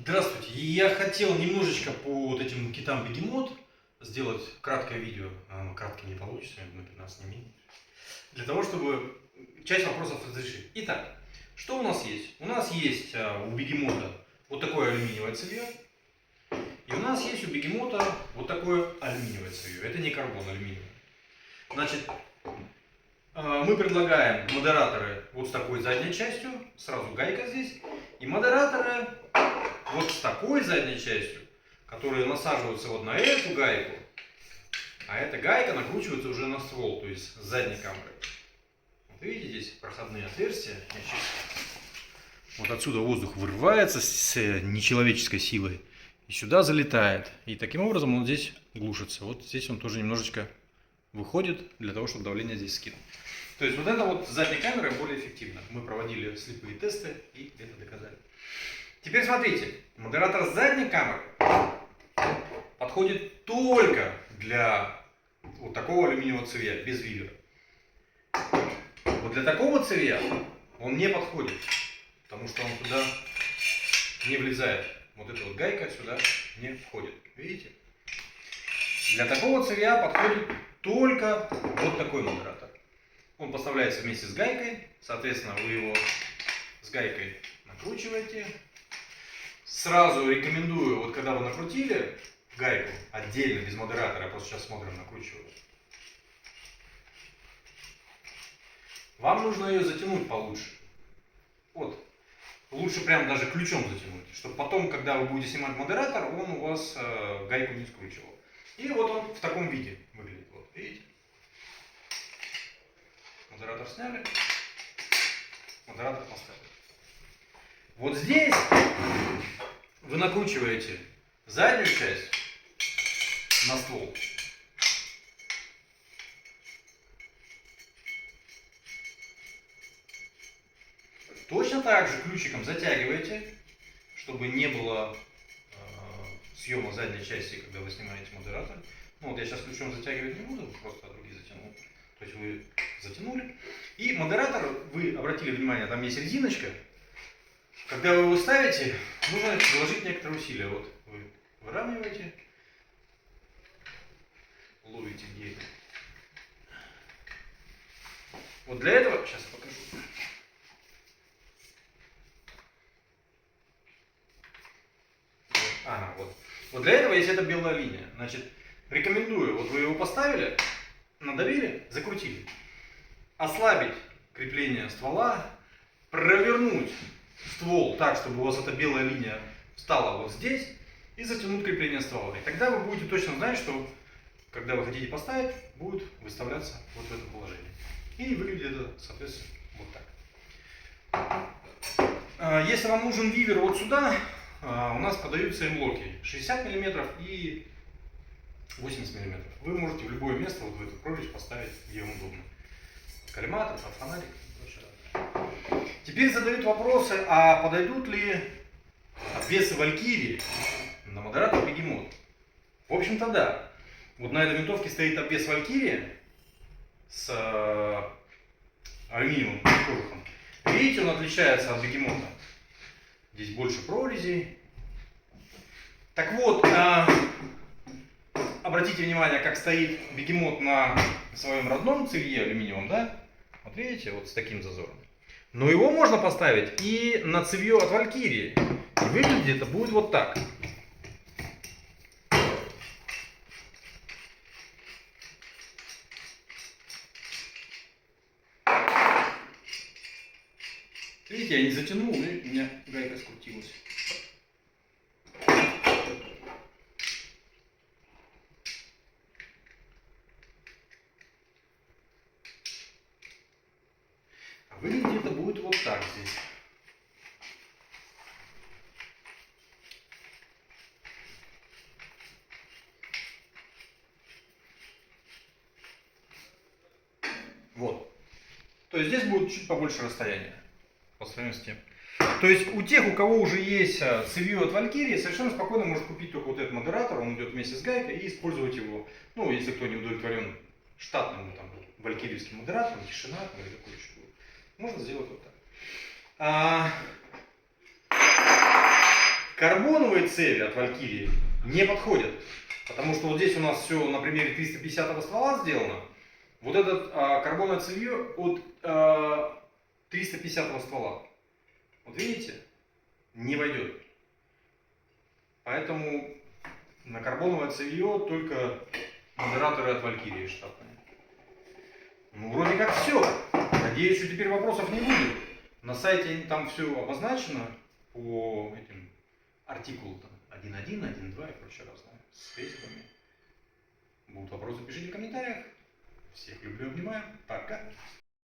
Здравствуйте. Я хотел немножечко по вот этим китам бегемот сделать краткое видео. Оно краткое не получится, на 15 минут. Для того, чтобы часть вопросов разрешить. Итак, что у нас есть? У нас есть у бегемота вот такое алюминиевое цевье. И у нас есть у бегемота вот такое алюминиевое цевье. Это не карбон, алюминиевый. Значит, мы предлагаем модераторы вот с такой задней частью. Сразу гайка здесь. И модераторы вот с такой задней частью, которые насаживаются вот на эту гайку, а эта гайка накручивается уже на ствол, то есть с задней камерой. Вот видите, здесь проходные отверстия. Вот отсюда воздух вырывается с нечеловеческой силой и сюда залетает. И таким образом он здесь глушится. Вот здесь он тоже немножечко выходит для того, чтобы давление здесь скинуть. То есть вот это вот с задней камерой более эффективно. Мы проводили слепые тесты и это доказали. Теперь смотрите, модератор с задней камерой подходит только для вот такого алюминиевого цевья, без вивера. Вот для такого цевья он не подходит, потому что он туда не влезает. Вот эта вот гайка сюда не входит. Видите? Для такого цевья подходит только вот такой модератор. Он поставляется вместе с гайкой, соответственно, вы его с гайкой накручиваете. Сразу рекомендую, вот когда вы накрутили гайку отдельно, без модератора, я просто сейчас модером накручиваю, вам нужно ее затянуть получше. Вот. Лучше прям даже ключом затянуть, чтобы потом, когда вы будете снимать модератор, он у вас гайку не скручивал. И вот он в таком виде выглядит. Вот, видите? Модератор сняли, модератор поставили. Вот здесь вы накручиваете заднюю часть на ствол. Точно так же ключиком затягиваете, чтобы не было съема задней части, когда вы снимаете модератор. Ну вот я сейчас ключом затягивать не буду, просто от руки затянул. То есть вы затянули. И модератор, вы обратили внимание, там есть резиночка. Когда вы его ставите, нужно приложить некоторые усилия. Вот вы выравниваете, ловите где это. Вот для этого, сейчас я покажу. Ага, вот. Вот для этого есть эта белая линия. Значит, рекомендую, вот вы его поставили, надавили, закрутили. Ослабить крепление ствола, провернуть ствол так, чтобы у вас эта белая линия встала вот здесь, и затянуть крепление ствола. И тогда вы будете точно знать, что когда вы хотите поставить, будет выставляться вот в этом положении. И выглядит это, соответственно, вот так. Если вам нужен вивер вот сюда, у нас подаются М-локи 60 мм и 80 мм. Вы можете в любое место вот в эту прорезь поставить, где вам удобно. Коллиматор, фонарик и прочее. Теперь задают вопросы, а подойдут ли обвесы Валькирии на модератор бегемот? В общем-то да. Вот на этой винтовке стоит обвес Валькирии с алюминиевым кожухом. Видите, он отличается от бегемота. Здесь больше прорезей. Так вот, обратите внимание, как стоит бегемот на своем родном цевье алюминиевом, да? Вот видите, вот с таким зазором. Но его можно поставить и на цевье от Валькирии. И выглядит это будет вот так. Видите, я не затянул, и у меня гайка скрутилась. А выглядит это будет вот так здесь. Вот. То есть здесь будет чуть побольше расстояния по сравнению с тем. То есть у тех, у кого уже есть цевье от Валькирии, совершенно спокойно может купить только вот этот модератор, он идет вместе с гайкой, и использовать его, ну, если кто не удовлетворен штатным там валькирийским модератором, тишина или какой еще будет. Можно сделать вот так. Карбоновые цевья от Valkyrie не подходят. Потому что вот здесь у нас все на примере 350 ствола сделано. Вот это карбоновое цевье от 350 ствола. Вот видите? Не войдет. Поэтому на карбоновое цевье только модераторы от Valkyrie штатные. Ну, вроде как все. Надеюсь, что теперь вопросов не будет. На сайте там все обозначено по этим артикулам 1.1, 1.2 и прочее разное. С принципами. Будут вопросы, пишите в комментариях. Всех люблю, обнимаю. Пока.